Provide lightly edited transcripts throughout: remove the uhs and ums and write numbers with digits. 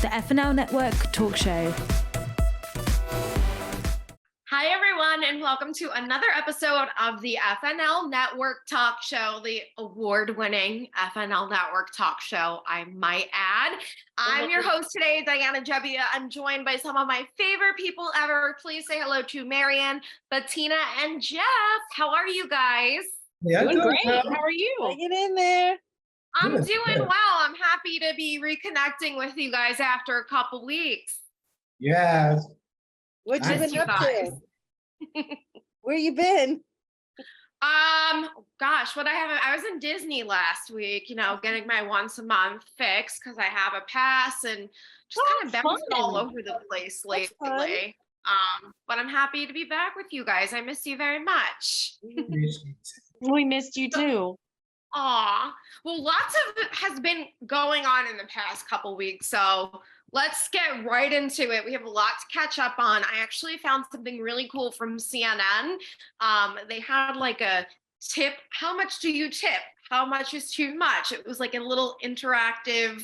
the FNL Network talk show. Hi, everyone, and welcome to another episode of the FNL Network talk show, the award-winning FNL Network talk show, I might add. I'm your host today, Diana Gebbia. I'm joined by some of my favorite people ever. Please say hello to Marianne, Bettina, and Jeff. How are you guys? Yeah, doing great. How are you? Get in there. I'm Good, doing good. well. I'm happy to be reconnecting with you guys after a couple weeks. Yes. What you Nice. been You up guys. to? Where you been? Gosh, I was in Disney last week, getting my once a month fix because I have a pass and just kind of bouncing all over the place That's fun. lately. But I'm happy to be back with you guys. I miss you very much. We missed you too. Aw, well, lots of it has been going on in the past couple weeks, so let's get right into it. We have a lot to catch up on. I actually found something really cool from CNN. They had like a tip. How much do you tip? How much is too much? It was like a little interactive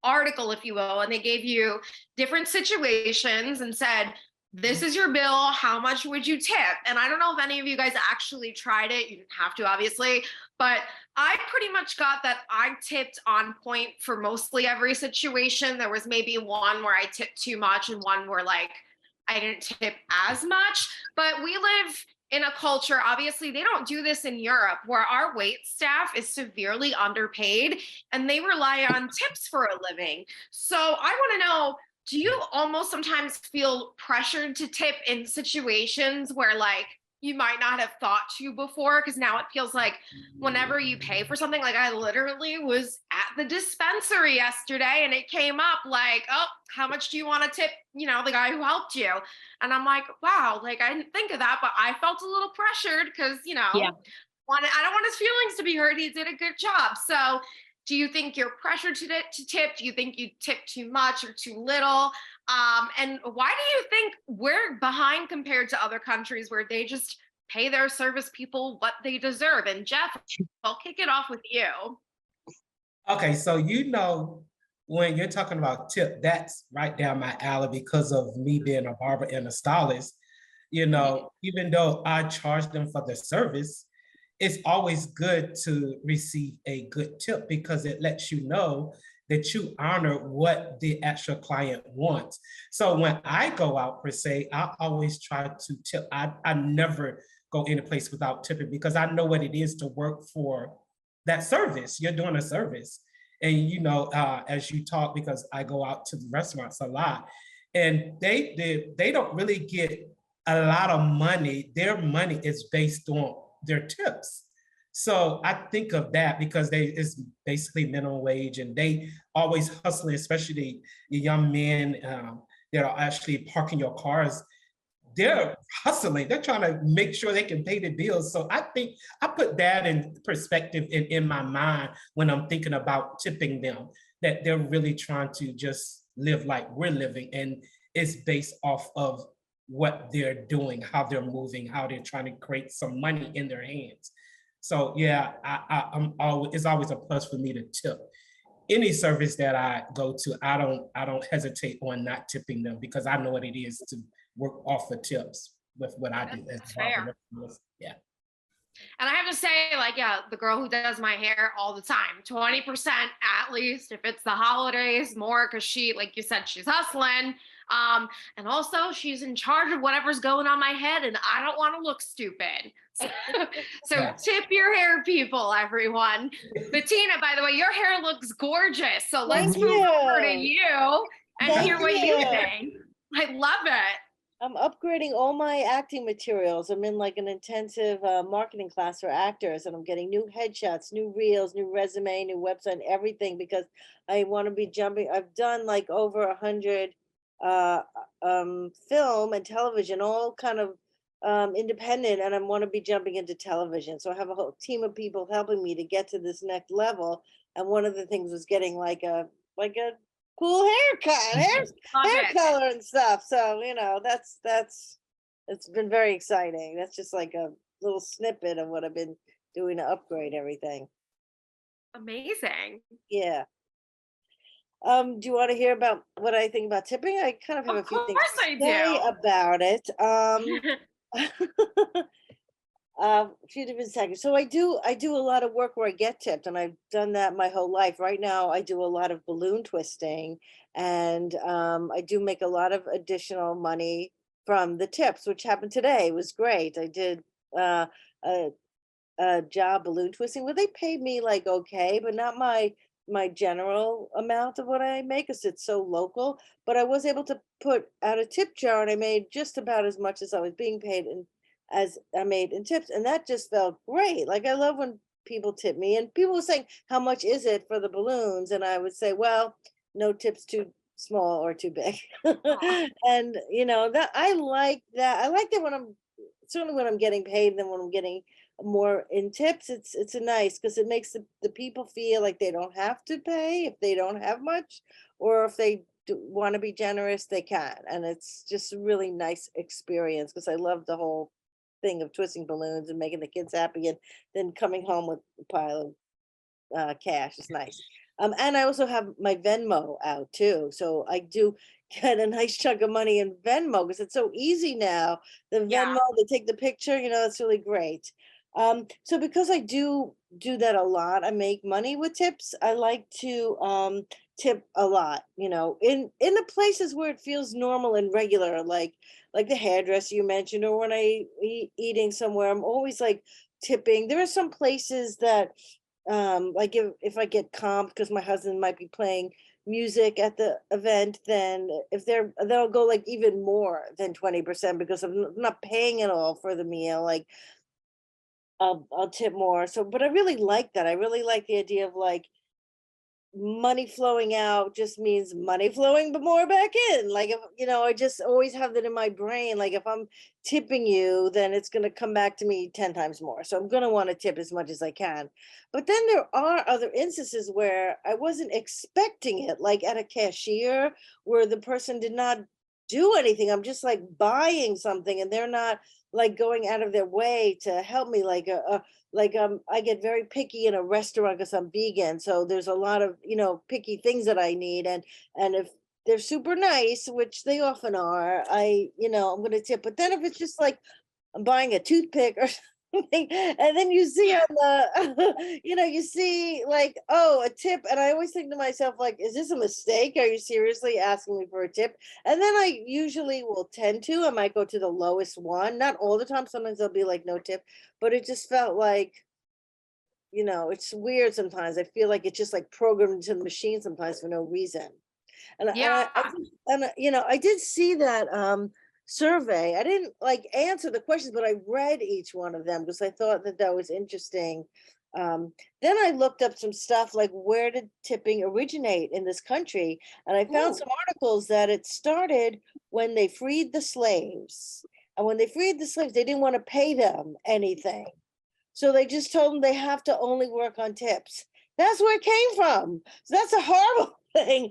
article, if you will, and they gave you different situations and said, this is your bill. How much would you tip? And I don't know if any of you guys actually tried it. You didn't have to, obviously, but I pretty much got that I tipped on point for mostly every situation. There was maybe one where I tipped too much and one where like I didn't tip as much. But we live in a culture, obviously they don't do this in Europe, where our wait staff is severely underpaid and they rely on tips for a living. So I want to know, do you almost sometimes feel pressured to tip in situations where like you might not have thought to before? Because now it feels like whenever you pay for something, like I literally was at the dispensary yesterday and it came up like, oh, how much do you want to tip, the guy who helped you? And I'm like, wow, like I didn't think of that, but I felt a little pressured because, Yeah. I don't want his feelings to be hurt. He did a good job. So do you think you're pressured to tip? Do you think you tip too much or too little? And why do you think we're behind compared to other countries where they just pay their service people what they deserve? And Jeff, I'll kick it off with you. Okay, so when you're talking about tip, that's right down my alley because of me being a barber and a stylist. Even though I charge them for the service, it's always good to receive a good tip because it lets you know that you honor what the actual client wants. So when I go out per se, I always try to tip. I never go any place without tipping because I know what it is to work for that service. You're doing a service. And as you talk, because I go out to the restaurants a lot, and they don't really get a lot of money. Their money is based on their tips. So I think of that because it's basically minimum wage and they always hustling, especially the young men that are actually parking your cars. They're hustling. They're trying to make sure they can pay the bills. So I think I put that in perspective in my mind when I'm thinking about tipping them, that they're really trying to just live like we're living. And it's based off of what they're doing, how they're moving, how they're trying to create some money in their hands. So yeah, it's always a plus for me to tip. Any service that I go to, I don't hesitate on not tipping them because I know what it is to work off of tips with what I do. That's fair. Yeah. And I have to say, the girl who does my hair all the time, 20% at least, if it's the holidays, more because she, like you said, she's hustling. And also she's in charge of whatever's going on my head and I don't want to look stupid. So Yeah. Tip your hair, people, everyone. Bettina, by the way, your hair looks gorgeous. So let's Thank move you. over to you and Thank hear what you you. think. I love it. I'm upgrading all my acting materials. I'm in like an intensive marketing class for actors, and I'm getting new headshots, new reels, new resume, new website, everything because I want to be jumping. I've done like over 100 film and television, all kind of independent, and I want to be jumping into television. So I have a whole team of people helping me to get to this next level. And one of the things was getting like a cool haircut, hair Love it. color and stuff. So that's it's been very exciting. That's just like a little snippet of what I've been doing to upgrade everything. Amazing. Yeah. Do you want to hear about what I think about tipping? I kind of have Of a few things course to I say do. about it. A few different seconds. So I do a lot of work where I get tipped, and I've done that my whole life. Right now, I do a lot of balloon twisting, and I do make a lot of additional money from the tips, which happened today. It was great. I did uh, a job balloon twisting where they paid me like okay, but not my general amount of what I make because it's so local. But I was able to put out a tip jar and I made just about as much as I was being paid and as I made in tips. And that just felt great. Like I love when people tip me and people were saying, how much is it for the balloons? And I would say, well, no tips too small or too big. Aw. And that I like that. I like that when I'm certainly when I'm getting paid than when I'm getting more in tips. It's a nice because it makes the people feel like they don't have to pay if they don't have much, or if they want to be generous, they can. And it's just a really nice experience because I love the whole thing of twisting balloons and making the kids happy and then coming home with a pile of cash is nice. And I also have my Venmo out too. So I do get a nice chunk of money in Venmo because it's so easy now. The Yeah. Venmo, they take the picture, it's really great. So because I do that a lot, I make money with tips. I like to tip a lot, in the places where it feels normal and regular, like the hairdresser you mentioned, or when eating somewhere, I'm always like tipping. There are some places that like if I get comped because my husband might be playing music at the event, then if they'll go like even more than 20% because I'm not paying it all for the meal. Like I'll tip more. So but I really like that. I really like the idea of like money flowing out just means money flowing but more back in. Like if I just always have that in my brain, like if I'm tipping you then it's going to come back to me 10 times more, so I'm going to want to tip as much as I can. But then there are other instances where I wasn't expecting it, like at a cashier where the person did not do anything. I'm just like buying something and they're not like going out of their way to help me, like I get very picky in a restaurant because I'm vegan, so there's a lot of picky things that I need, and if they're super nice, which they often are, I'm gonna tip. But then if it's just like I'm buying a toothpick or something, and then you see Yeah. on the you see like, oh, a tip, and I always think to myself like, is this a mistake? Are you seriously asking me for a tip? And then I usually will tend to, I might go to the lowest one, not all the time, sometimes they'll be like no tip, but it just felt like it's weird sometimes. I feel like it's just like programmed into the machine sometimes for no reason. Yeah. I did see that survey. I didn't like answer the questions, but I read each one of them because I thought that was interesting. Then I looked up some stuff like where did tipping originate in this country, and I found Ooh. some articles that it started when they freed the slaves. And when they freed the slaves, they didn't want to pay them anything. So they just told them they have to only work on tips. That's where it came from. So that's a horrible thing.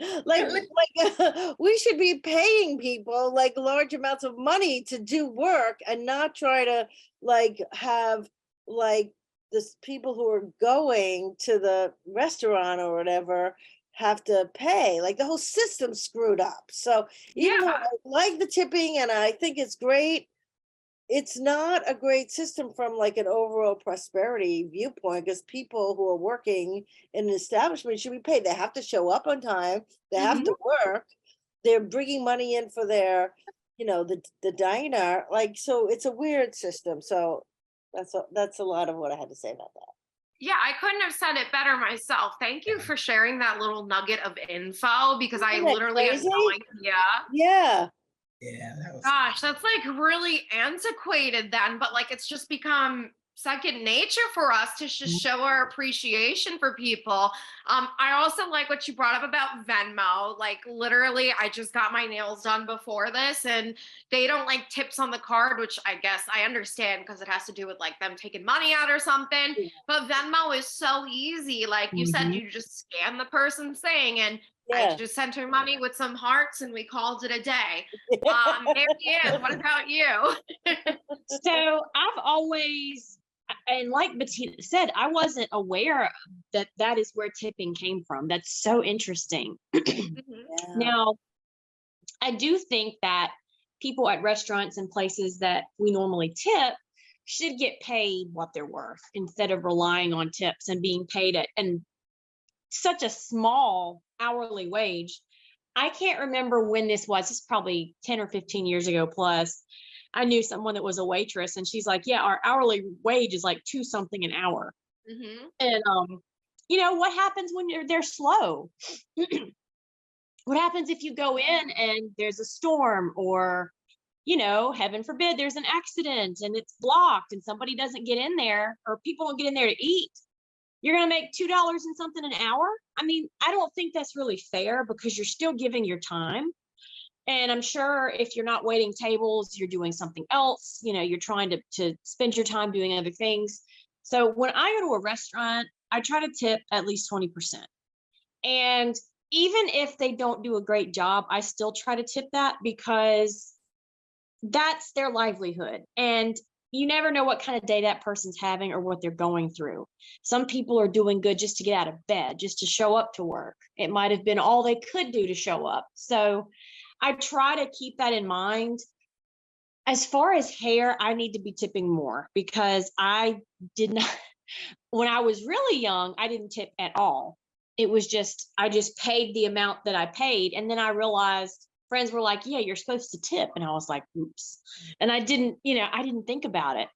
We should be paying people like large amounts of money to do work and not try to like have like this people who are going to the restaurant or whatever have to pay. Like the whole system screwed up. So even though Yeah. I like the tipping and I think it's great, it's not a great system from like an overall prosperity viewpoint because people who are working in an establishment should be paid. They have to show up on time. They have Mhm. to work. They're bringing money in for their, the diner. Like, so it's a weird system. So that's a lot of what I had to say about that. Yeah, I couldn't have said it better myself. Thank you for sharing that little nugget of info because I Isn't that literally had no crazy? idea. Yeah. Yeah, that was Gosh, that's like really antiquated then, but like it's just become second nature for us to just show our appreciation for people. I also like what you brought up about Venmo. Like literally, I just got my nails done before this and they don't like tips on the card, which I guess I understand because it has to do with like them taking money out or something. But Venmo is so easy. Like you said, Mhm. you just scan the person's thing and I Yeah. just sent her money with some hearts and we called it a day. Marianne, what about you? So I've always And like Bettina said, I wasn't aware that that is where tipping came from. That's so interesting. Mhm. Yeah. Now, I do think that people at restaurants and places that we normally tip should get paid what they're worth instead of relying on tips and being paid at and such a small hourly wage. I can't remember when this was. It's probably 10 or 15 years ago plus. I knew someone that was a waitress and she's like, yeah, our hourly wage is like 2 something an hour. Mhm. And what happens when they're slow? What happens if you go in and there's a storm or, heaven forbid, there's an accident and it's blocked and somebody doesn't get in there or people don't get in there to eat? You're going to make $2 and something an hour. I mean, I don't think that's really fair because you're still giving your time. And I'm sure if you're not waiting tables, you're doing something else. You're trying to spend your time doing other things. So when I go to a restaurant, I try to tip at least 20%. And even if they don't do a great job, I still try to tip that because that's their livelihood. And you never know what kind of day that person's having or what they're going through. Some people are doing good just to get out of bed, just to show up to work. It might have been all they could do to show up. So I try to keep that in mind. As far as hair, I need to be tipping more because I did not, when I was really young, I didn't tip at all. It was I just paid the amount that I paid. And then I realized friends were like, yeah, you're supposed to tip. And I was like, oops. And I didn't think about it.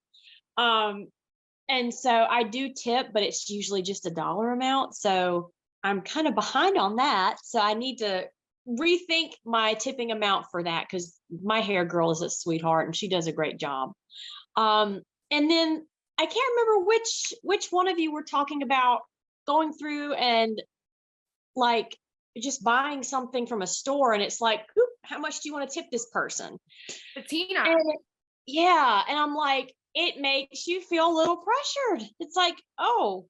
And so I do tip, but it's usually just a dollar amount. So I'm kind of behind on that. So I need to rethink my tipping amount for that because my hair girl is a sweetheart and she does a great job. And then I can't remember which one of you were talking about going through and like just buying something from a store and it's like, how much do you want to tip this person? Bettina. And yeah. And I'm like, it makes you feel a little pressured. It's like, oh,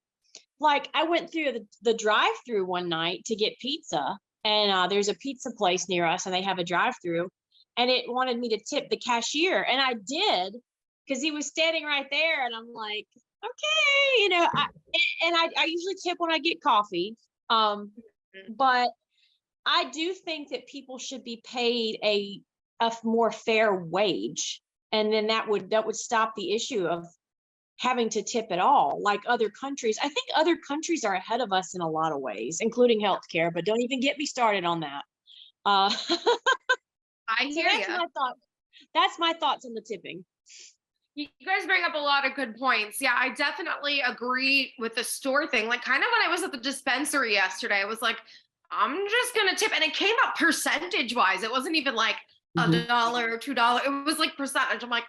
like I went through the drive-through one night to get pizza and there's a pizza place near us and they have a drive-through and it wanted me to tip the cashier. And I did because he was standing right there and I'm like, okay, I usually tip when I get coffee. But I do think that people should be paid a more fair wage. And then that would stop the issue of having to tip at all, like other countries. I think other countries are ahead of us in a lot of ways, including healthcare, but don't even get me started on that. I So hear that's you. my thought. That's my thoughts on the tipping. You guys bring up a lot of good points. Yeah, I definitely agree with the store thing. Like kind of when I was at the dispensary yesterday, I was like, I'm just going to tip. And it came up percentage wise. It wasn't even like $1 or $2. It was like percentage. I'm like,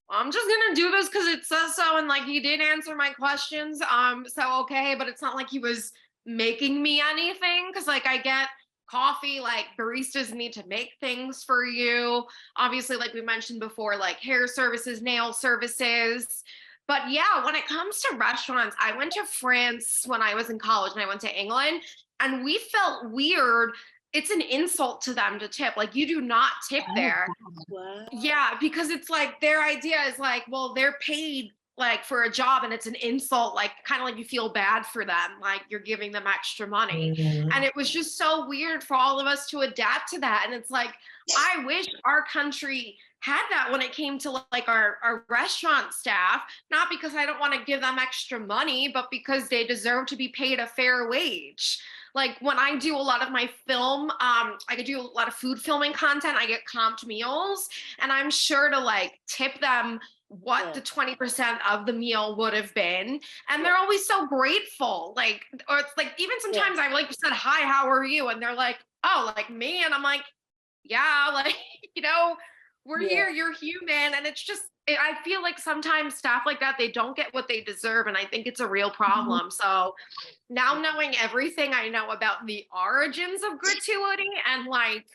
I'm just going to do this because it says so. And like, he did answer my questions. So okay. But it's not like he was making me anything. Cause like I get coffee, like baristas need to make things for you. Obviously, like we mentioned before, like hair services, nail services. But yeah, when it comes to restaurants, I went to France when I was in college and I went to England and we felt weird. It's an insult to them to tip. Like you do not tip there. Wow. Yeah, because it's like their idea is like, well, they're paid like for a job and it's an insult, like kind of like you feel bad for them, like you're giving them extra money. And it was just so weird for all of us to adapt to that. And it's like, I wish our country had that when it came to like our restaurant staff, not because I don't want to give them extra money, but because they deserve to be paid a fair wage. Like when I do a lot of my film, I could do a lot of food filming content. I get comped meals and I'm sure to like tip them what the 20% of the meal would have been. And they're always so grateful. Like, or it's like, even sometimes I like said, hi, how are you? And they're like, oh, like me. And I'm like, yeah, like, we're here, you're human. And it's just, I feel like sometimes staff like that, they don't get what they deserve. And I think it's a real problem. So now knowing everything I know about the origins of gratuity and like,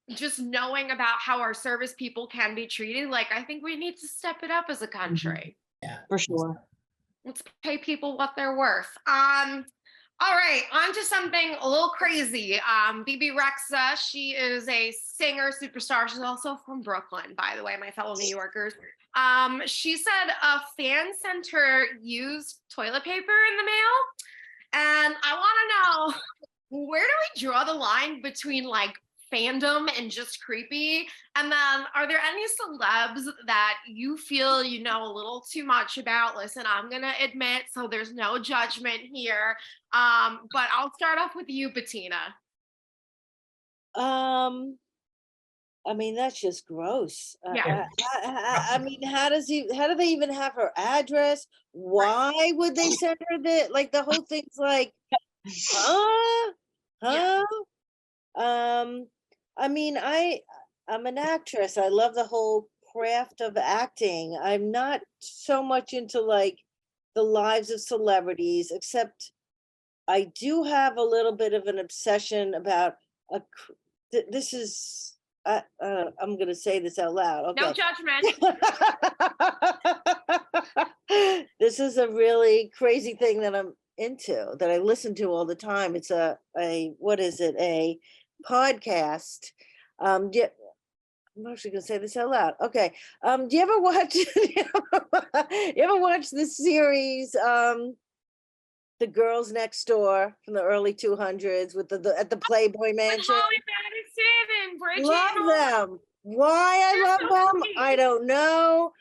just knowing about how our service people can be treated, like I think we need to step it up as a country. Yeah, For sure. Let's pay people what they're worth. All right, on to something a little crazy. BB Rexa, she is a singer superstar. She's also from Brooklyn, by the way, my fellow New Yorkers. She said a fan sent her used toilet paper in the mail. And I want to know, where do we draw the line between like fandom and just creepy? And then are there any celebs that you feel you know a little too much about? Listen, I'm gonna admit, so there's no judgment here. But I'll start off with you, Bettina. I mean, that's just gross. Yeah. I mean, how do they even have her address? Why would they send her that? Like the whole thing's like, huh? Yeah. I mean, I'm an actress. I love the whole craft of acting. I'm not so much into like the lives of celebrities, except I do have a little bit of an obsession about this is I'm going to say this out loud. Okay. No judgment. This is a really crazy thing that I'm into, that I listen to all the time. It's a what is it? A podcast. I'm actually gonna say this out loud. Okay. Do you ever watch you ever watch the series The Girls Next Door from the early 200s with the at the Playboy Mansion? Holly Madison and Bridget. Love them. Why I They're love so them, sweet. I don't know.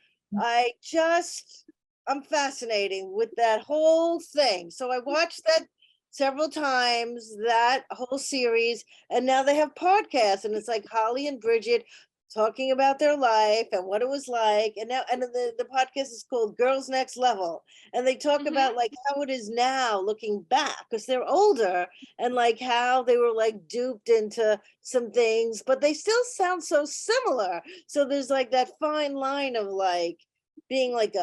I'm fascinating with that whole thing. So I watched that several times, that whole series, and now they have podcasts, and it's like Holly and Bridget talking about their life and what it was like. And now, and the podcast is called Girls Next Level, and they talk Mhm. about like how it is now looking back, because they're older, and like how they were like duped into some things, but they still sound so similar. So there's like that fine line of like being like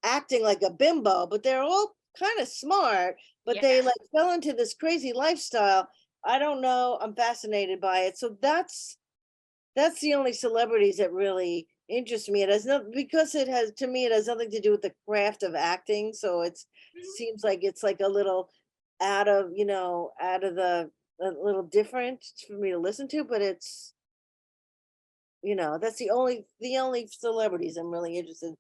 acting like a bimbo, but they're all kind of smart, but they Yeah. like fell into this crazy lifestyle. I don't know. I'm fascinated by it. So that's the only celebrities that really interest me. It has no, because it has, to me, it has nothing to do with the craft of acting. So it seems like it's like a little out of, out of a little different for me to listen to, but it's, that's the only celebrities I'm really interested in.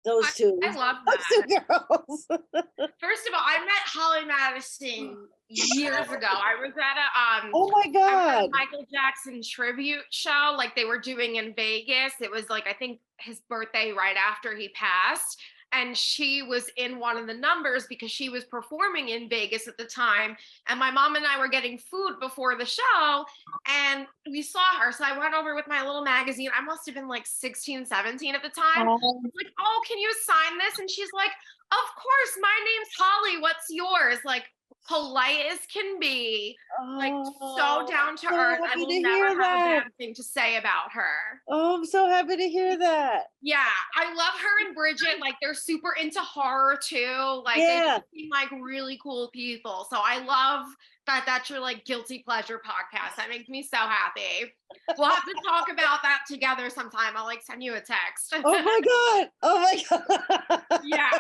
Those two. I love Those that. two girls. First of all, I met Holly Madison years ago. I was at a Oh my I was at God. a Michael Jackson tribute show, like they were doing in Vegas. It was like I think his birthday right after he passed. And she was in one of the numbers because she was performing in Vegas at the time. And my mom and I were getting food before the show and we saw her. So I went over with my little magazine. I must have been like 16, 17 at the time. Like, oh, can you sign this? And she's like, of course, my name's Holly. What's yours? Like, polite as can be, like so down to so earth. I happy will to never hear have a that. bad thing to say about her. Oh, I'm so happy to hear that. Yeah, I love her and Bridget. Like, they're super into horror too. Like, they Yeah. just seem like really cool people. So I love that that's your like guilty pleasure podcast. That makes me so happy. We'll have to talk about that together sometime. I'll like send you a text. Oh my God. Oh my God. Yeah.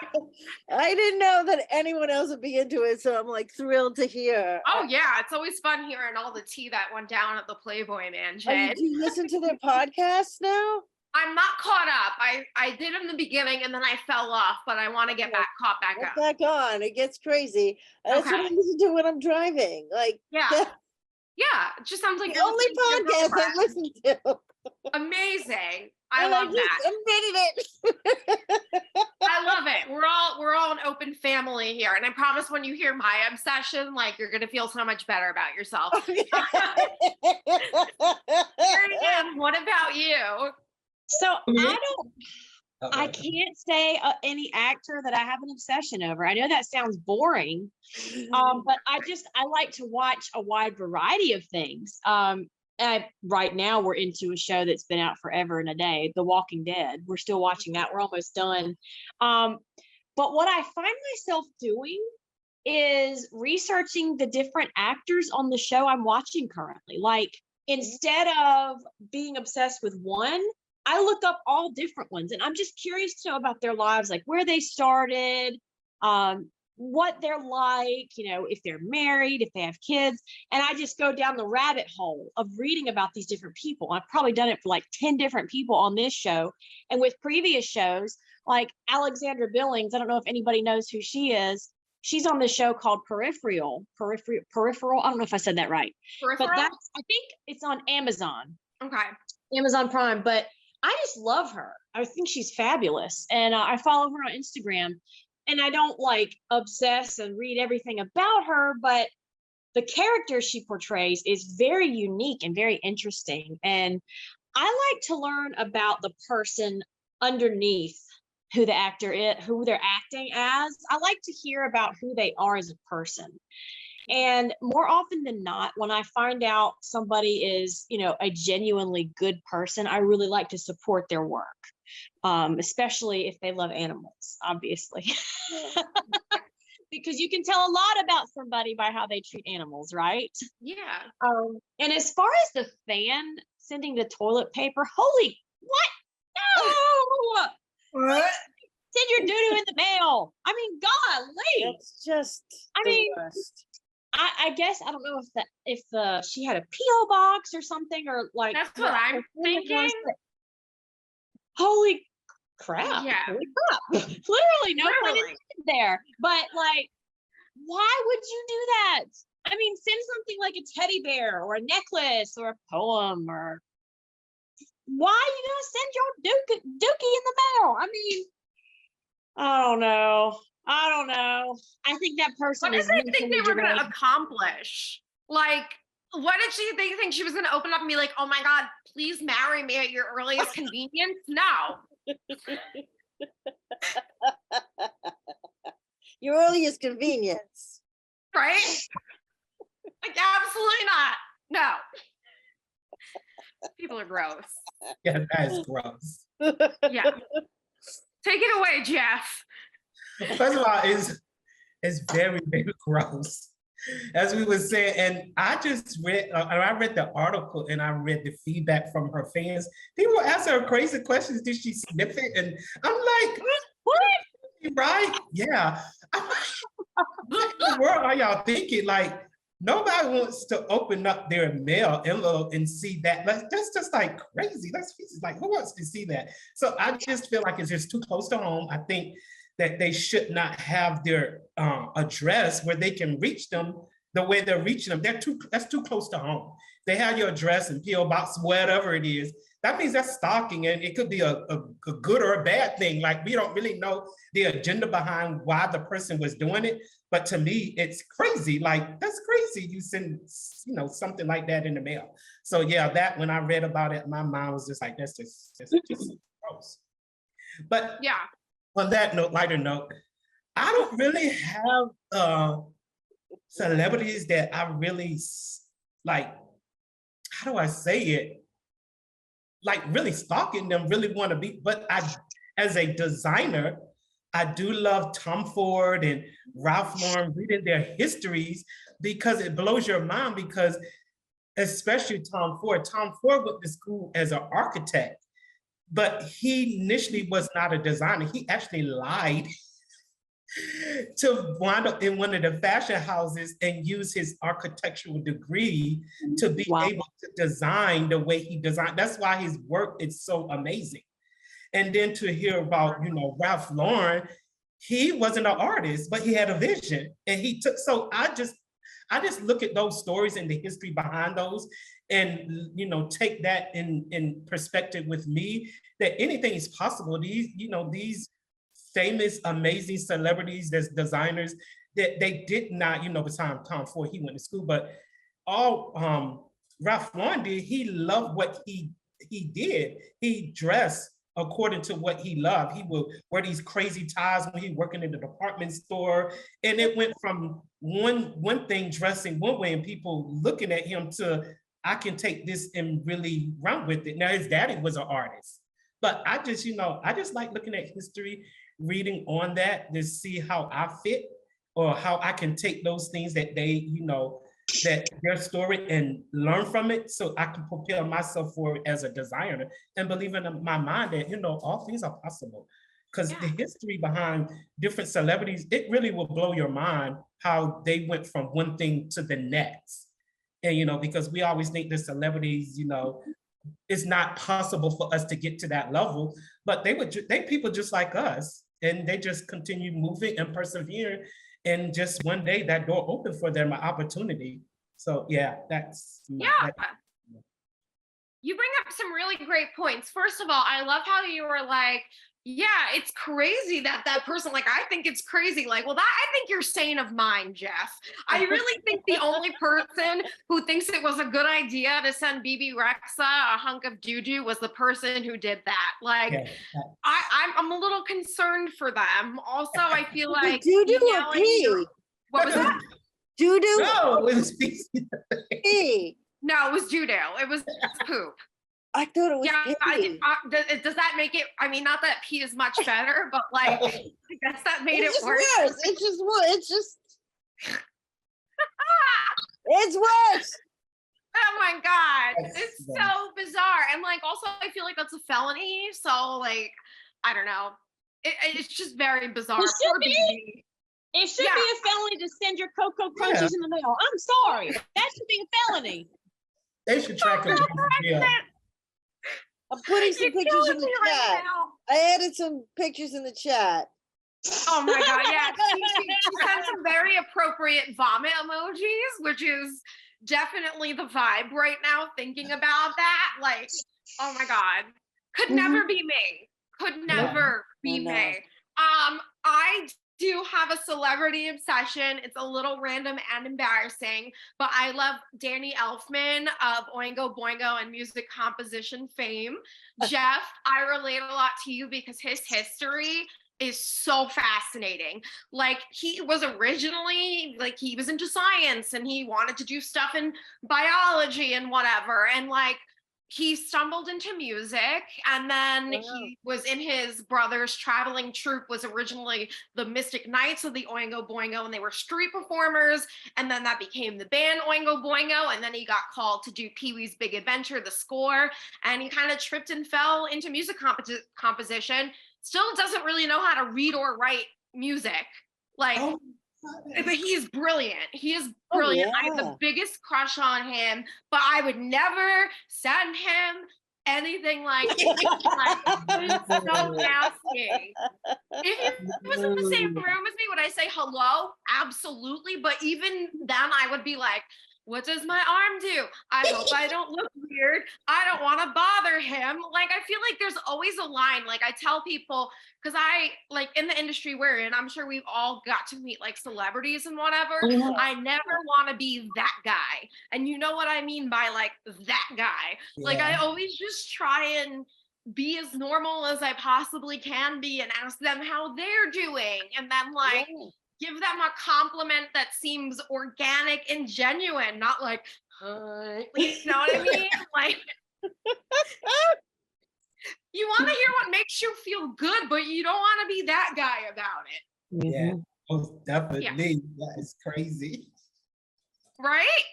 I didn't know that anyone else would be into it, so I'm like thrilled to hear. Oh yeah, it's always fun hearing all the tea that went down at the Playboy Mansion. Do you listen to their podcasts now? I'm not caught up. I did in the beginning and then I fell off, but I want to get caught back Get up. back on. It gets crazy. That's what I Okay. listen to when I'm driving. Like, Yeah. Yeah, it just sounds like the you're only listening to your podcast I girlfriend. listen to. Amazing. I And love just that. admitted it. I love it. We're all an open family here. And I promise when you hear my obsession, like you're gonna feel so much better about yourself. Marianne, what about you? So I Okay. can't say any actor that I have an obsession over. I know that sounds boring, but I like to watch a wide variety of things. Right now we're into a show that's been out forever and a day, The Walking Dead. We're still watching that. We're almost done. But what I find myself doing is researching the different actors on the show I'm watching currently. Like, instead of being obsessed with one, I look up all different ones, and I'm just curious to know about their lives, like where they started, what they're like, if they're married, if they have kids. And I just go down the rabbit hole of reading about these different people. I've probably done it for like 10 different people on this show. And with previous shows, like Alexandra Billings, I don't know if anybody knows who she is. She's on this show called Peripheral. I don't know if I said that right. Peripheral? But I think it's on Amazon. Okay. Amazon Prime. But I just love her. I think she's fabulous. And I follow her on Instagram. And I don't like obsess and read everything about her, but the character she portrays is very unique and very interesting. And I like to learn about the person underneath who the actor is, who they're acting as. I like to hear about who they are as a person. And more often than not, when I find out somebody is, a genuinely good person, I really like to support their work, especially if they love animals, obviously. Because you can tell a lot about somebody by how they treat animals, right? Yeah. And as far as the fan sending the toilet paper, holy, what? No! What? Send your doo-doo in the mail. I mean, golly. That's just worst. I guess I don't know if she had a P.O. box or something, or like That's what I'm thinking. Holy crap. Yeah. Holy crap. Literally no pun intended there. But like, why would you do that? I mean, send something like a teddy bear or a necklace or a poem, or why are you gonna send your dookie in the mail? I mean, I don't know. I think that person What did they think they were going to accomplish? Like, what did they think she was going to open up and be like, oh my God, please marry me at your earliest convenience? No. Your earliest convenience. Right? Like, absolutely not. No. People are gross. Yeah, that is gross. Yeah. Take it away, Jeff. First of all, it's very, very gross, as we were saying. And I just read, I read the article and I read the feedback from her fans. People were asking her crazy questions. Did she sniff it? And I'm like, what? Right? Yeah. I'm like, what in the world are y'all thinking? Like, nobody wants to open up their mail envelope and see that. That's just like crazy. That's like, who wants to see that? So I just feel like it's just too close to home. I think that they should not have their address where they can reach them the way they're reaching them. That's too close to home. They have your address and P.O. box, whatever it is. That means that's stalking, and it could be a good or a bad thing. Like, we don't really know the agenda behind why the person was doing it. But to me, it's crazy. Like, that's crazy. You send, something like that in the mail. So yeah, that when I read about it, my mind was just like, that's just gross. But yeah. On that note, lighter note, I don't really have celebrities that I really like, how do I say it? Like, really stalking them, really want to be, but as a designer, I do love Tom Ford and Ralph Lauren, reading their histories, because it blows your mind, because especially Tom Ford went to school as an architect, but he initially was not a designer. He actually lied to wind up in one of the fashion houses and use his architectural degree to be able to design the way he designed. That's why his work is so amazing. And then to hear about, Ralph Lauren, he wasn't an artist, but he had a vision. And he took, so I just look at those stories and the history behind those, and take that in perspective with me, that anything is possible. These famous, amazing celebrities, there's designers that they did not, besides Tom Ford, he went to school, but all Ralph Lauren did, he loved what he did. He dressed according to what he loved. He would wear these crazy ties when he was working in the department store. And it went from one thing, dressing one way and people looking at him, to I can take this and really run with it. Now, his daddy was an artist, but I just like looking at history, reading on that to see how I fit, or how I can take those things that they, that their story, and learn from it, so I can prepare myself for it as a designer, and believe in my mind that, all things are possible. because the history behind different celebrities, it really will blow your mind how they went from one thing to the next. And, you know, because we always think the celebrities, you know, it's not possible for us to get to that level, but they people just like us, and they just continue moving and persevering. And just one day that door opened for them, an opportunity. So yeah, you bring up some really great points. First of all, I love how you were like, yeah, it's crazy that person, like, I think it's crazy. Like, well, I think you're sane of mind, Jeff. I really think the only person who thinks it was a good idea to send BB Rexa a hunk of doo-doo was the person who did that. Like, I'm a little concerned for them. Also, I feel like doo-doo or pee? What was that? Doo-doo? No, it was pee. No, it was doo-doo. It was poop. I thought it was pee. Does that make it? I mean, not that pee is much better, but like, I guess that made it worse. It's just it's worse. Oh my God, it's so bizarre. And like, also, I feel like that's a felony. So like, I don't know. It's just very bizarre. It should be. It should be a felony to send your Cocoa Crunchies in the mail. I'm sorry. That should be a felony. They should track them. I'm putting some pictures in the chat. I added some pictures in the chat. Oh my God, yeah. She sent some very appropriate vomit emojis, which is definitely the vibe right now, thinking about that. Like, oh my God. Could never be me. Could never be me. I do have a celebrity obsession. It's a little random and embarrassing, but I love Danny Elfman of Oingo Boingo and music composition fame. Jeff, I relate a lot to you because his history is so fascinating. Like, he was originally, like, he was into science and he wanted to do stuff in biology and whatever. And like, he stumbled into music, and then he was in his brother's traveling troupe, was originally the Mystic Knights of the Oingo Boingo, and they were street performers. And then that became the band Oingo Boingo. And then he got called to do Pee-wee's Big Adventure, the score. And he kind of tripped and fell into music composition. Still doesn't really know how to read or write music. Like, but he is brilliant. He is brilliant. I have the biggest crush on him, but I would never send him anything like it's so nasty. If he was in the same room as me, would I say hello? Absolutely. But even then, I would be like, what does my arm do? I hope I don't look weird. I don't want to bother him. Like, I feel like there's always a line. Like, I tell people, because I, like, in the industry we're in, I'm sure we've all got to meet like celebrities and whatever. I never want to be that guy. And you know what I mean by like that guy. Like, I always just try and be as normal as I possibly can be and ask them how they're doing. And then like, give them a compliment that seems organic and genuine, not like, you know what I mean? Like, you want to hear what makes you feel good, but you don't want to be that guy about it. Yeah, most definitely. Yeah. That is crazy. Right?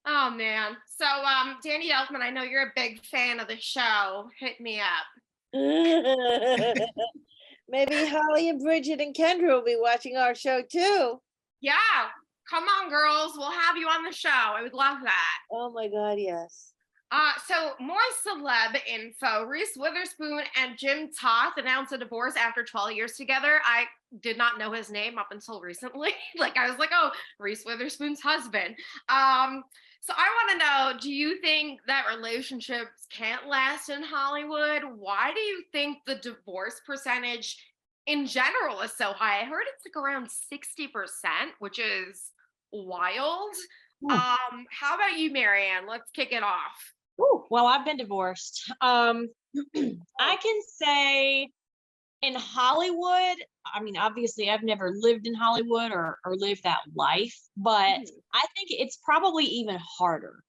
Oh man. So Danny Elfman, I know you're a big fan of the show. Hit me up. Maybe Holly and Bridget and Kendra will be watching our show too. Yeah, come on, girls. We'll have you on the show. I would love that. Oh my God, yes. So more celeb info. Reese Witherspoon and Jim Toth announced a divorce after 12 years together. I did not know his name up until recently. Like, I was like, oh, Reese Witherspoon's husband. So I want to know, do you think that relationships can't last in Hollywood? Why do you think the divorce percentage in general is so high? I heard it's like around 60%, which is wild. How about you, Marianne? Let's kick it off. Ooh, well, I've been divorced. I can say in Hollywood, I mean, obviously I've never lived in Hollywood or lived that life, but I think it's probably even harder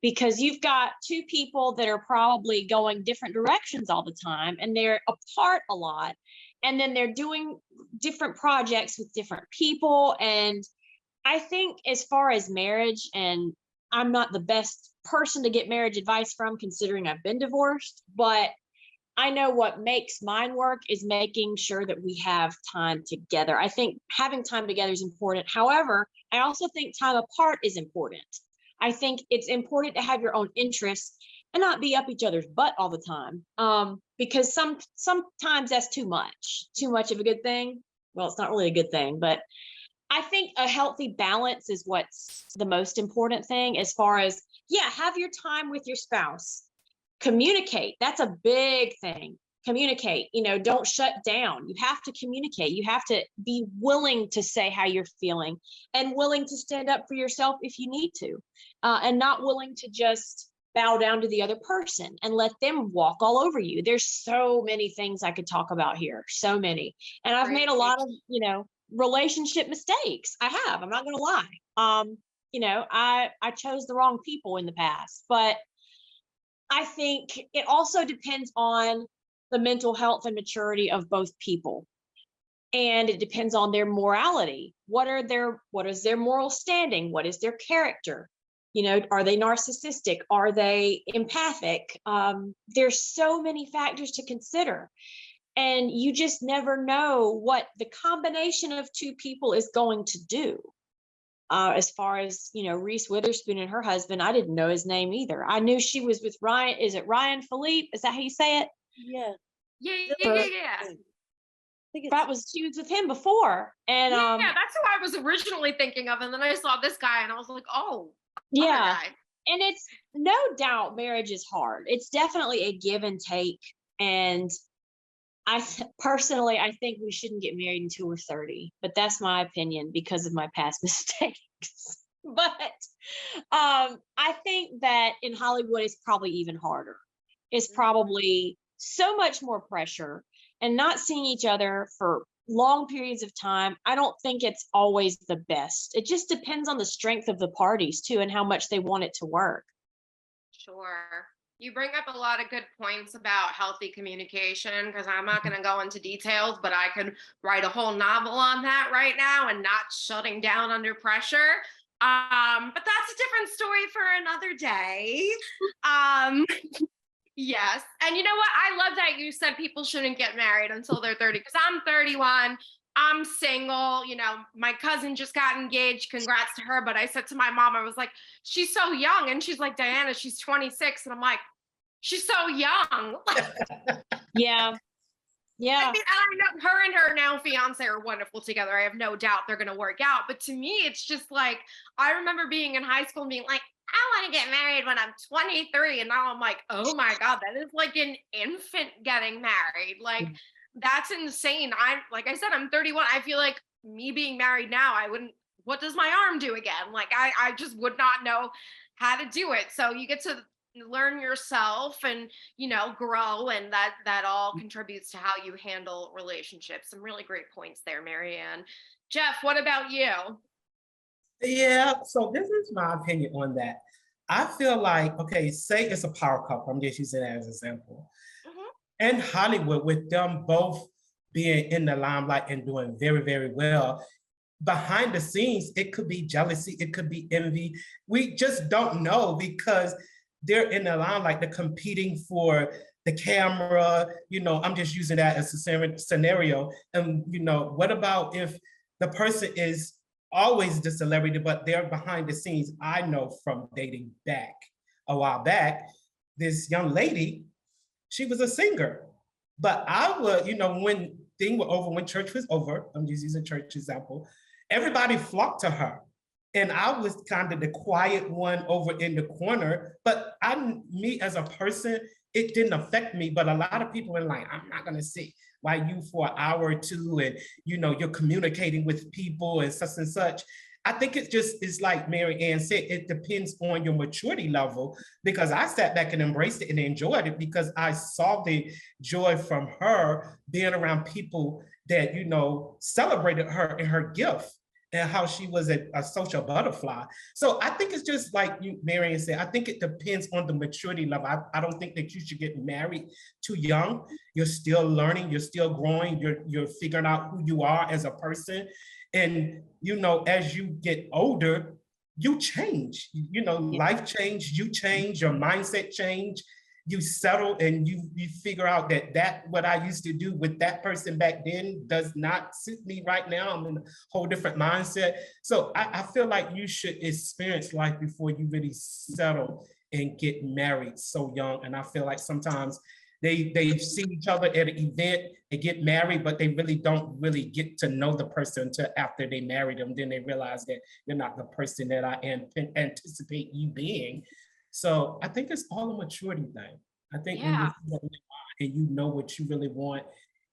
because you've got two people that are probably going different directions all the time and they're apart a lot. And then they're doing different projects with different people. And I think as far as marriage, and I'm not the best person to get marriage advice from considering I've been divorced, but I know what makes mine work is making sure that we have time together. I think having time together is important. However, I also think time apart is important. I think it's important to have your own interests and not be up each other's butt all the time. Because sometimes that's too much of a good thing. Well, it's not really a good thing, but I think a healthy balance is what's the most important thing as far as, yeah, have your time with your spouse. Communicate. That's a big thing. Communicate, don't shut down. You have to communicate. You have to be willing to say how you're feeling and willing to stand up for yourself if you need to, and not willing to just bow down to the other person and let them walk all over you. There's so many things I could talk about here. So many. And I've made a lot of, relationship mistakes. I have. I'm not going to lie. I chose the wrong people in the past, but I think it also depends on the mental health and maturity of both people. And it depends on their morality. What is their moral standing? What is their character? Are they narcissistic? Are they empathic? There's so many factors to consider. And you just never know what the combination of two people is going to do. As far as, Reese Witherspoon and her husband, I didn't know his name either. I knew she was with Ryan. Is it Ryan Philippe? Is that how you say it? Yeah. Yeah. She was with him before. And yeah, that's who I was originally thinking of. And then I saw this guy and I was like, oh, yeah. And it's no doubt marriage is hard. It's definitely a give and take. And personally, I think we shouldn't get married until we're 30, but that's my opinion because of my past mistakes. But I think that in Hollywood, it's probably even harder. It's probably so much more pressure and not seeing each other for long periods of time. I don't think it's always the best. It just depends on the strength of the parties too and how much they want it to work. Sure. You bring up a lot of good points about healthy communication, because I'm not going to go into details, but I could write a whole novel on that right now and not shutting down under pressure. But that's a different story for another day. Yes. And you know what? I love that you said people shouldn't get married until they're 30, because I'm 31. I'm single. My cousin just got engaged. Congrats to her. But I said to my mom, I was like, she's so young. And she's like, Diana, she's 26. And I'm like, she's so young. Yeah. Yeah. I mean, I know her and her now fiance are wonderful together. I have no doubt they're going to work out. But to me, it's just like, I remember being in high school and being like, I want to get married when I'm 23. And now I'm like, oh my God, that is like an infant getting married. Like, that's insane. Like I said, I'm 31. I feel like me being married now, what does my arm do again? Like, I just would not know how to do it. So you get to learn yourself and, grow. And that all contributes to how you handle relationships. Some really great points there, Marianne. Jeff, what about you? Yeah, so this is my opinion on that. I feel like, okay, say it's a power couple. I'm just using that as an example. In Hollywood, with them both being in the limelight and doing very, very well, behind the scenes, it could be jealousy, it could be envy. We just don't know because they're in the limelight, they're competing for the camera. I'm just using that as a scenario. And, what about if the person is always the celebrity, but they're behind the scenes? I know from dating back a while back, this young lady, she was a singer, but I would, when things were over, when church was over, I'm just using church example, everybody flocked to her. And I was kind of the quiet one over in the corner, but me as a person, it didn't affect me. But a lot of people were like, I'm not gonna sit by you for an hour or two, and you're communicating with people and such. I think it just is like Marianne said, it depends on your maturity level, because I sat back and embraced it and enjoyed it because I saw the joy from her being around people that, celebrated her and her gift and how she was a social butterfly. So I think it's just like you, Marianne said, I think it depends on the maturity level. I don't think that you should get married too young. You're still learning, you're still growing, you're figuring out who you are as a person. And, as you get older, you change, life change, you change, your mindset change. you settle and you figure out that what I used to do with that person back then does not suit me right now. I'm in a whole different mindset. So I feel like you should experience life before you really settle and get married so young. And I feel like sometimes they see each other at an event, they get married, but they really don't really get to know the person until after they marry them. Then they realize that you're not the person that I anticipate you being. So I think it's all a maturity thing. I think when Yeah. you're and you know what you really want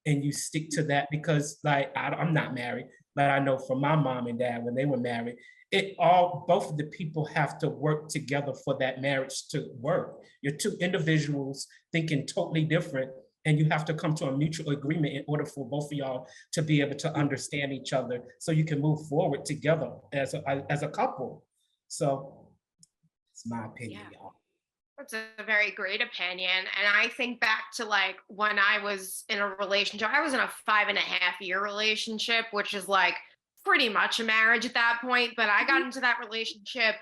and you stick to that, because like I'm not married, but I know from my mom and dad when they were married, both of the people have to work together for that marriage to work. You're two individuals thinking totally different, and you have to come to a mutual agreement in order for both of y'all to be able to understand each other so you can move forward together as a couple. So it's my opinion, Yeah. y'all. That's a very great opinion. And I think back to like when I was in a relationship, I was in a 5.5 year relationship, which is like pretty much a marriage at that point. But I got into that relationship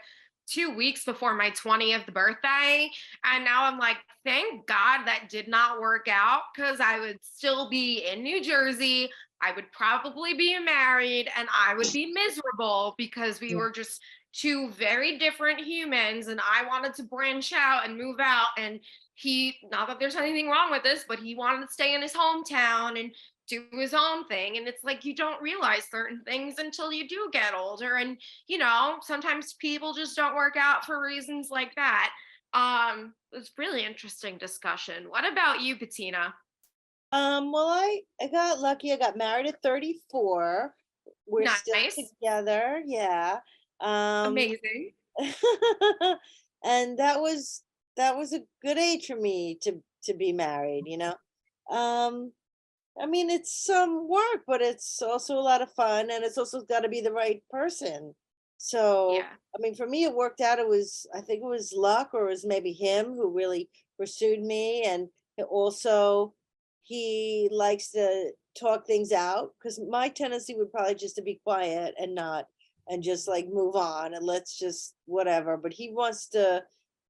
2 weeks before my 20th birthday. And now I'm like, thank God that did not work out, because I would still be in New Jersey. I would probably be married and I would be miserable because we were just two very different humans, and I wanted to branch out and move out, and he, not that there's anything wrong with this, but he wanted to stay in his hometown and do his own thing. And it's like you don't realize certain things until you do get older, and sometimes people just don't work out for reasons like that. It's really interesting discussion. What about you, Bettina? Well, I got lucky. I got married at 34. We're still Nice. together. Yeah. Um, Amazing. and that was a good age for me to be married, you know. Um, I mean, it's some work, but it's also a lot of fun, and it's also got to be the right person. So, Yeah. I mean, for me, it worked out. I think it was luck, or it was maybe him who really pursued me, and it also he likes to talk things out, because my tendency would probably just to be quiet and not and just like move on and let's just whatever. But he wants to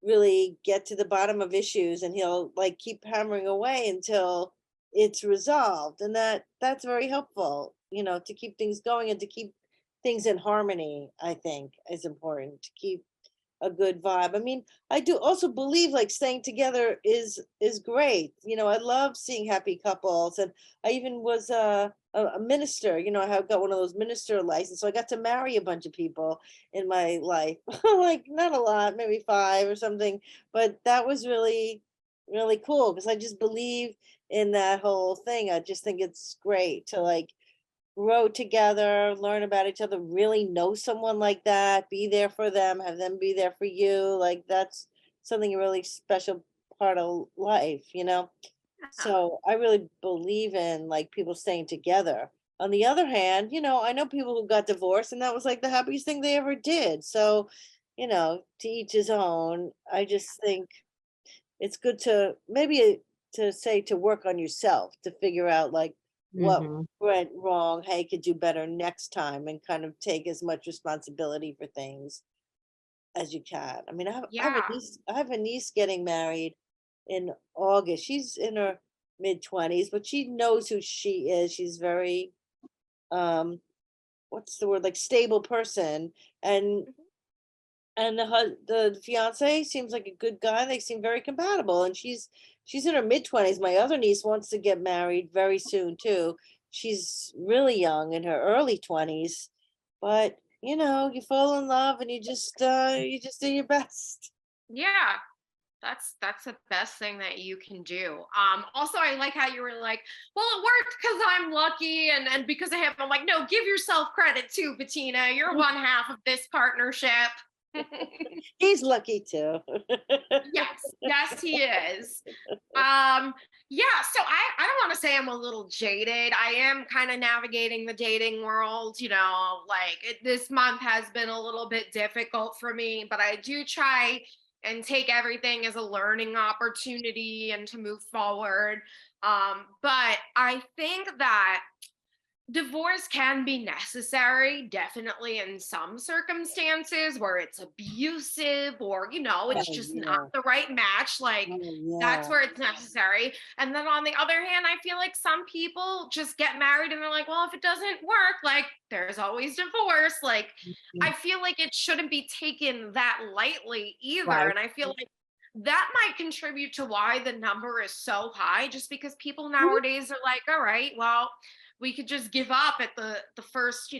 really get to the bottom of issues, and he'll like keep hammering away until it's resolved, and that's very helpful, to keep things going and to keep things in harmony. I think is important to keep a good vibe. I mean, I do also believe like staying together is great. I love seeing happy couples, and I even was a minister. I got one of those minister licenses, so I got to marry a bunch of people in my life. Like not a lot, maybe 5 or something, but that was really really cool because I just believe in that whole thing. I just think it's great to like grow together, learn about each other, really know someone like that, be there for them, have them be there for you. Like that's something really special part of life. Yeah. So I really believe in like people staying together. On the other hand, I know people who got divorced and that was like the happiest thing they ever did. So, to each his own. I just think it's good to maybe to say to work on yourself to figure out like what Mhm. went wrong, how you could do better next time, and kind of take as much responsibility for things as you can. I mean, Yeah. I have a niece getting married in August. She's in her mid-20s, but she knows who she is. She's very um what's the word, like stable person, and the fiance seems like a good guy. They seem very compatible, and she's in her mid-20s. My other niece wants to get married very soon too. She's really young, in her early 20s, but you fall in love and you just do your best. Yeah. That's the best thing that you can do. Also I like how you were like, well, it worked because I'm lucky and because I have, I'm like, no, give yourself credit too, Bettina. You're one half of this partnership. He's lucky too. Yes, he is. Um, yeah, so I don't want to say I'm a little jaded. I am kind of navigating the dating world, like this month has been a little bit difficult for me, but I do try and take everything as a learning opportunity and to move forward. But I think that Divorce can be necessary, definitely in some circumstances where it's abusive or, it's Oh, just yeah. not the right match. Like, Oh, that's yeah. where it's necessary. And then on the other hand, I feel like some people just get married and they're like, well, if it doesn't work, like, there's always divorce. Like, Mhm. I feel like it shouldn't be taken that lightly either. Right. And I feel like that might contribute to why the number is so high, just because people Mhm. nowadays are like, all right, well, we could just give up at the first,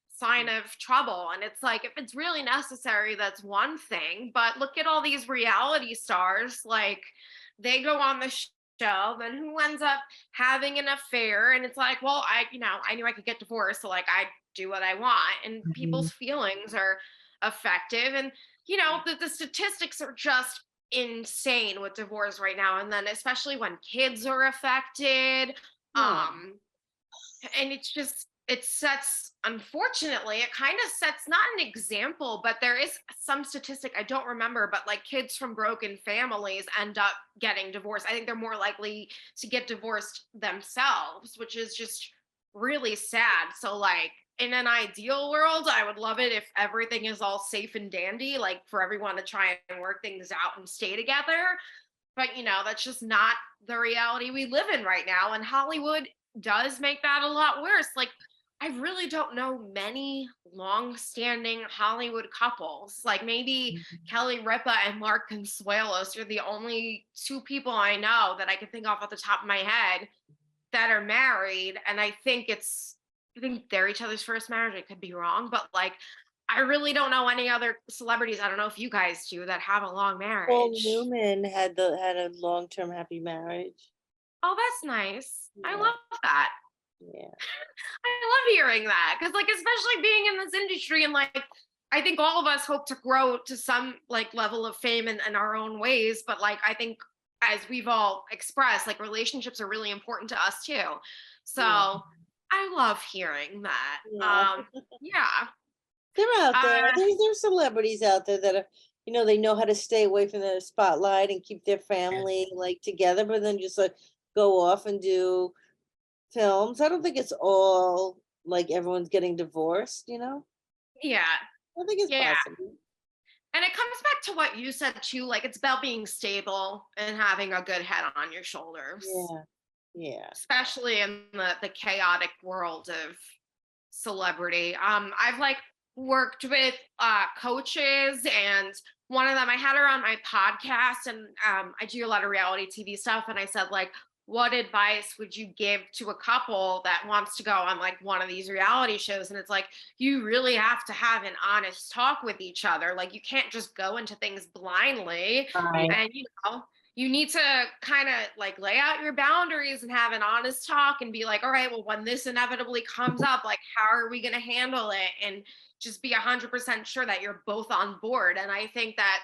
sign of trouble. And it's like, if it's really necessary, that's one thing. But look at all these reality stars, like they go on the show, then who ends up having an affair? And it's like, well, I knew I could get divorced, so like I do what I want. And Mhm. people's feelings are affected. And the statistics are just insane with divorce right now. And then especially when kids are affected. Yeah. And it sets, unfortunately, it kind of sets not an example, but there is some statistic I don't remember, but like kids from broken families end up getting divorced. I think they're more likely to get divorced themselves, which is just really sad. So like in an ideal world, I would love it if everything is all safe and dandy, like for everyone to try and work things out and stay together. But that's just not the reality we live in right now. And Hollywood does make that a lot worse. Like, I really don't know many long-standing Hollywood couples. Like maybe Kelly Ripa and Mark Consuelos are the only two people I know that I can think of off the top of my head that are married. And I think they're each other's first marriage. I could be wrong, but like, I really don't know any other celebrities. I don't know if you guys do that have a long Paul marriage. Newman had a long-term happy marriage. Oh, that's nice. I Yeah. love that. Yeah. I love hearing that because, like, especially being in this industry, and like, I think all of us hope to grow to some like level of fame in our own ways. But like, I think as we've all expressed, like, relationships are really important to us too. So Yeah. I love hearing that. Yeah. Yeah. They're out there. Uh, There's celebrities out there that are, they know how to stay away from the spotlight and keep their family like together, but then just like go off and do films. I don't think it's all like everyone's getting divorced. yeah. I think it's Yeah. possible. And it comes back to what you said too. Like, it's about being stable and having a good head on your shoulders, Yeah. Yeah. especially in the chaotic world of celebrity. I've like worked with coaches, and one of them, I had her on my podcast, and I do a lot of reality TV stuff, and I said like, what advice would you give to a couple that wants to go on like one of these reality shows? And it's like, you really have to have an honest talk with each other. Like, you can't just go into things blindly. Right. And you need to kind of like lay out your boundaries and have an honest talk and be like, all right, well, when this inevitably comes up, like, how are we going to handle it? And just be 100% sure that you're both on board. And I think that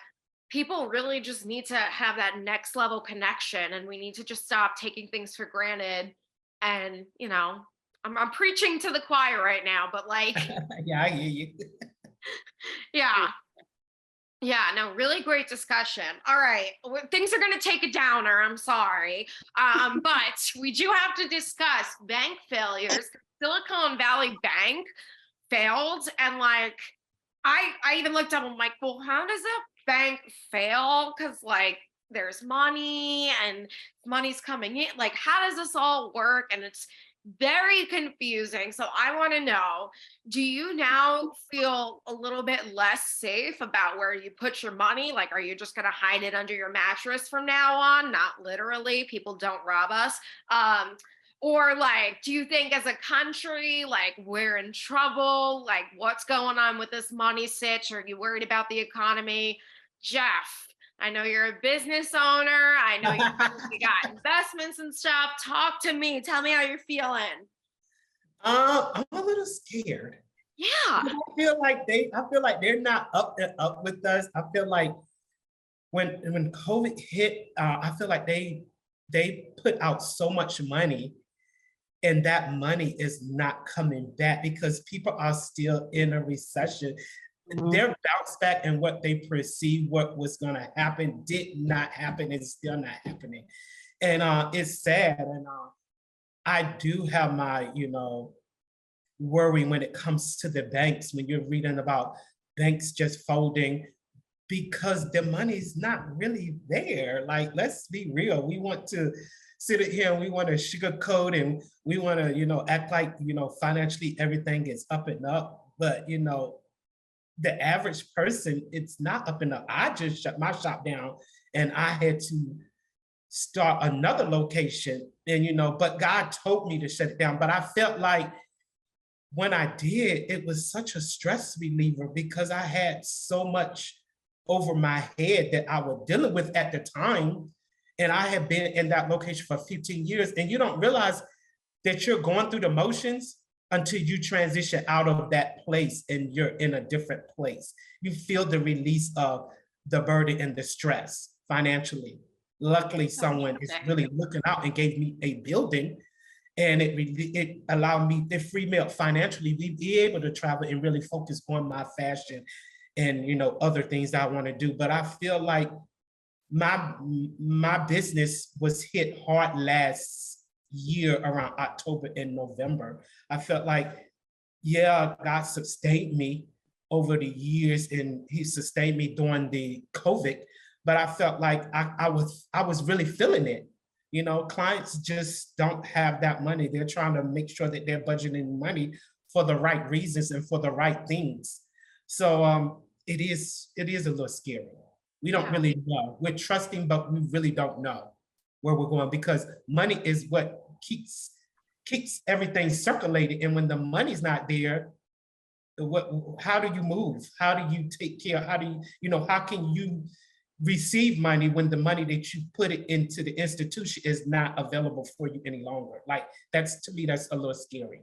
people really just need to have that next level connection, and we need to just stop taking things for granted. And, I'm preaching to the choir right now, but like, Yeah, I hear you. yeah. Yeah, no, really great discussion. All right, things are going to take a downer. I'm sorry, but we do have to discuss bank failures. Silicon Valley Bank failed, and like, I even looked up. I'm like, well, how does a bank fail? Because like, there's money and money's coming in. Like, how does this all work? And it's very confusing. So I want to know, do you now feel a little bit less safe about where you put your money? Like, are you just going to hide it under your mattress from now on? Not literally, people don't rob us. Or like, do you think as a country, like, we're in trouble? Like, what's going on with this money sitch? Are you worried about the economy? Jeff, I know you're a business owner. I know you probably got investments and stuff. Talk to me. Tell me how you're feeling. I'm a little scared. Yeah. I feel like they're not up with us. I feel like when COVID hit, I feel like they put out so much money, and that money is not coming back because people are still in a recession. Mhm. Their bounce back and what they perceive what was going to happen did not happen. It's still not happening, and it's sad. And I do have my worry when it comes to the banks, when you're reading about banks just folding because the money's not really there. Like, let's be real. We want to sit here and we want to sugarcoat and we want to, act like, financially everything is up and up. But, the average person, it's not up and up. I just shut my shop down and I had to start another location. And, but God told me to shut it down. But I felt like when I did, it was such a stress reliever because I had so much over my head that I was dealing with at the time. And I had been in that location for 15 years. And you don't realize that you're going through the motions until you transition out of that place and you're in a different place. You feel the release of the burden and the stress financially. Luckily, someone is really looking out and gave me a building, and it allowed me, it freed me up financially to be able to travel and really focus on my fashion and other things that I want to do. But I feel like my business was hit hard last year around October and November. I felt like, yeah, God sustained me over the years and he sustained me during the COVID, but I felt like I was really feeling it. Clients just don't have that money. They're trying to make sure that they're budgeting money for the right reasons and for the right things. So it is a little scary. We don't really know. We're trusting, but we really don't know where we're going because money is what keeps everything circulated. And when the money's not there, how do you move? How do you take care? How do you, how can you receive money when the money that you put it into the institution is not available for you any longer? Like, to me, that's a little scary.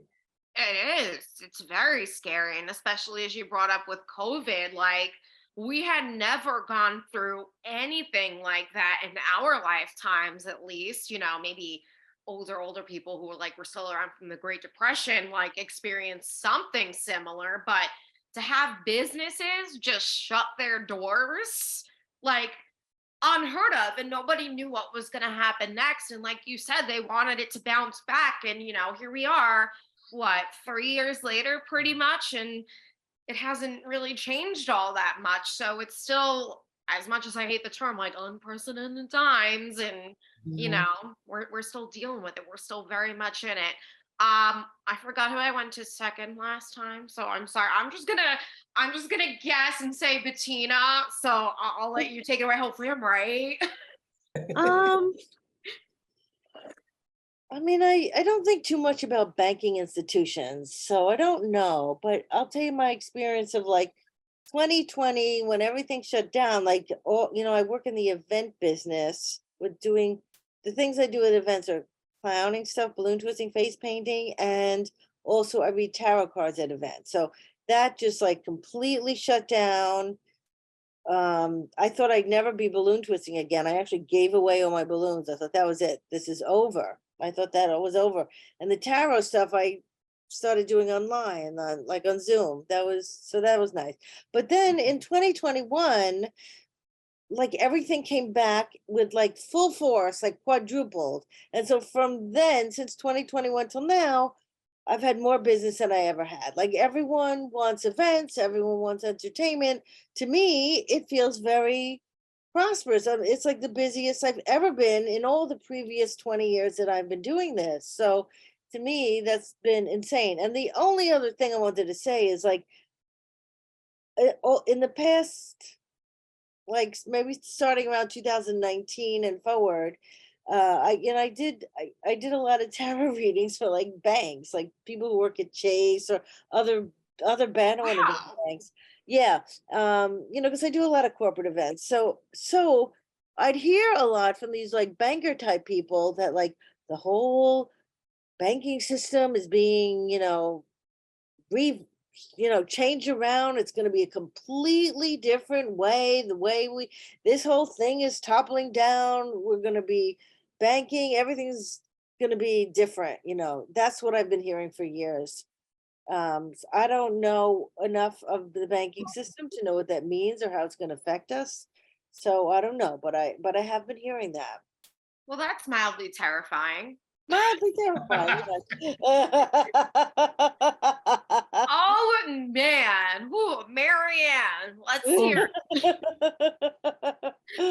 It is. It's very scary. And especially as you brought up with COVID, like, we had never gone through anything like that in our lifetimes, at least, maybe older people who were still around from the Great Depression, like experienced something similar. But to have businesses just shut their doors, like, unheard of, and nobody knew what was going to happen next. And like you said, they wanted it to bounce back. And, here we are, 3 years later, pretty much. And it hasn't really changed all that much. So it's still, as much as I hate the term, like unprecedented times, and we're still dealing with it. We're still very much in it. I forgot who I went to second last time, so I'm sorry. I'm just gonna guess and say Bettina. So I'll let you take it away. Hopefully I'm right. I mean, I don't think too much about banking institutions, so I don't know, but I'll tell you my experience of like 2020 when everything shut down. Like, I work in the event business with doing the things I do at events are clowning stuff, balloon twisting, face painting, and also I read tarot cards at events. So that just like completely shut down. I thought I'd never be balloon twisting again. I actually gave away all my balloons. I thought that was it. This is over. I thought that was over. And the tarot stuff I started doing online, on Zoom. That was nice. But then in 2021, like everything came back with like full force, like quadrupled. And so from then, since 2021 till now, I've had more business than I ever had. Like everyone wants events, everyone wants entertainment. To me, it feels very prosperous. It's like the busiest I've ever been in all the previous 20 years that I've been doing this. So to me, that's been insane. And the only other thing I wanted to say is like, in the past, like maybe starting around 2019 and forward, I did a lot of tarot readings for like banks, like people who work at Chase or other bank banks. Yeah, because I do a lot of corporate events. So I'd hear a lot from these like banker type people that like the whole banking system is being, change around. It's going to be a completely different way. This whole thing is toppling down. We're going to be banking. Everything's going to be different. That's what I've been hearing for years. So I don't know enough of the banking system to know what that means or how it's going to affect us. So I don't know, but I have been hearing that. Well, that's mildly terrifying. Mildly terrifying. Yes. Oh man, whoo, Marianne, let's hear.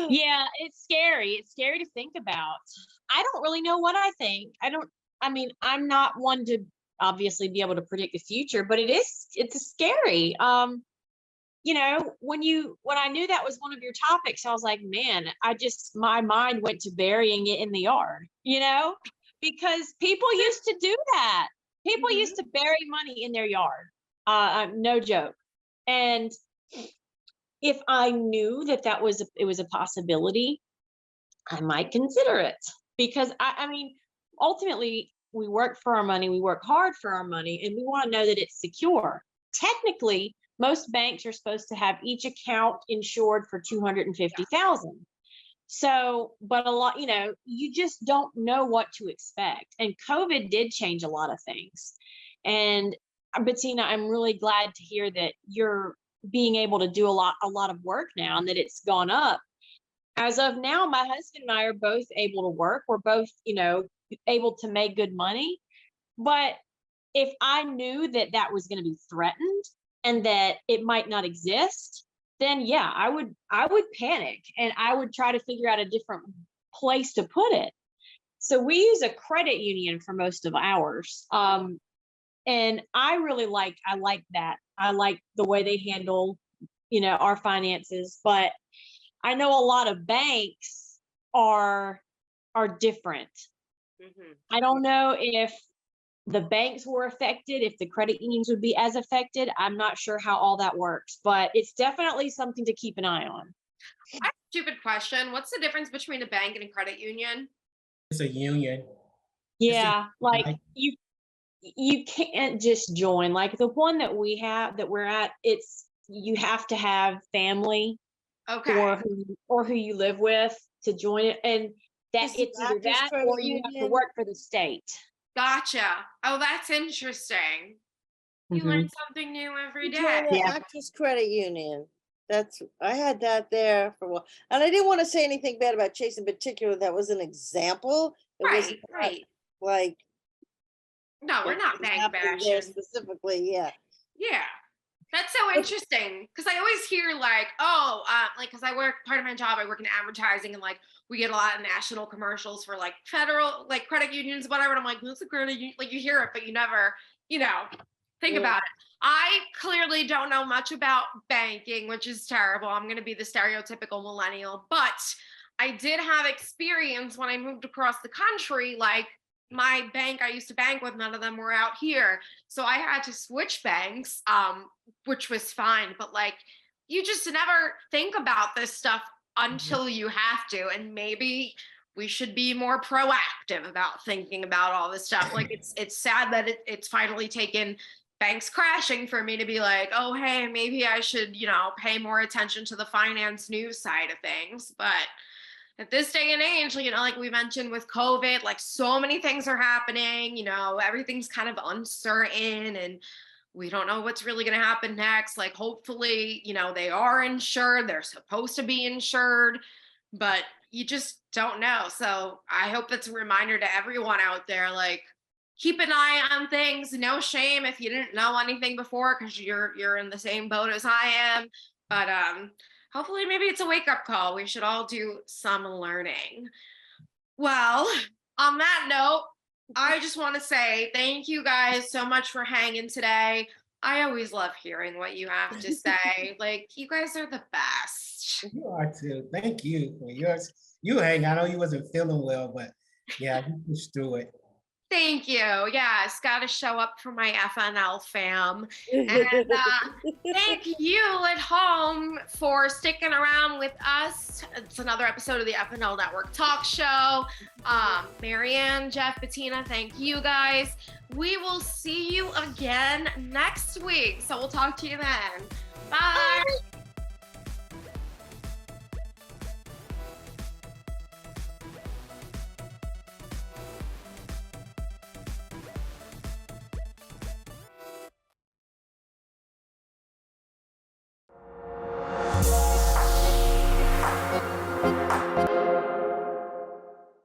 Yeah, it's scary. It's scary to think about. I don't really know what I think. I mean, I'm not one to obviously be able to predict the future, but it's scary. When I knew that was one of your topics, I was like, man, my mind went to burying it in the yard, because people used to do that. People used to bury money in their yard. No joke. And if I knew that it was a possibility, I might consider it, because I mean, ultimately we work for our money, we work hard for our money, and we want to know that it's secure. Technically, most banks are supposed to have each account insured for $250,000. So, but a lot, you just don't know what to expect. And COVID did change a lot of things. And Bettina, I'm really glad to hear that you're being able to do a lot of work now, and that it's gone up. As of now, my husband and I are both able to work. We're both, able to make good money. But if I knew that was going to be threatened and that it might not exist, then yeah, I would panic, and I would try to figure out a different place to put it. So we use a credit union for most of ours. And I like that. I like the way they handle, our finances, but I know a lot of banks are different. I don't know if the banks were affected, if the credit unions would be as affected. I'm not sure how all that works, but it's definitely something to keep an eye on. I have a stupid question. What's the difference between a bank and a credit union? It's a union. Yeah, like you can't just join. Like the one that we're at, you have to have family, Okay. or who you live with to join it, and that Is it's the either Baptist that credit or you have to union? work for the state. Gotcha. Oh, that's interesting. You learn something new every You day. join the Actors Credit Union. I had that there for a while. And I didn't want to say anything bad about Chase in particular. That was an example. It was Right. like No, we're not bank happening there bashing. specifically, yeah. Yeah. That's so interesting, because I always hear because I work, part of my job, I work in advertising, and we get a lot of national commercials for federal, credit unions, whatever. And I'm like, who's a credit union? You hear it, but you never, think about it. I clearly don't know much about banking, which is terrible. I'm going to be the stereotypical millennial, but I did have experience when I moved across the country. My bank I used to bank with, none of them were out here. So I had to switch banks, which was fine. But you just never think about this stuff until you have to. And maybe we should be more proactive about thinking about all this stuff. It's sad that it's finally taken banks crashing for me to be like, oh, hey, maybe I should, pay more attention to the finance news side of things. But at this day and age, like we mentioned with COVID, so many things are happening, everything's kind of uncertain, and we don't know what's really going to happen next. Hopefully, they are insured, they're supposed to be insured, but you just don't know. So I hope that's a reminder to everyone out there, keep an eye on things. No shame if you didn't know anything before, because you're in the same boat as I am. But hopefully maybe it's a wake-up call. We should all do some learning. Well, on that note, I just want to say thank you guys so much for hanging today. I always love hearing what you have to say. You guys are the best. You are too. Thank you for yours. You hang. I know you wasn't feeling well, but yeah, you pushed through it. Thank you. Yes, got to show up for my FNL fam. And thank you at home for sticking around with us. It's another episode of the FNL Network Talk Show. Marianne, Jeff, Bettina, thank you guys. We will see you again next week. So we'll talk to you then. Bye.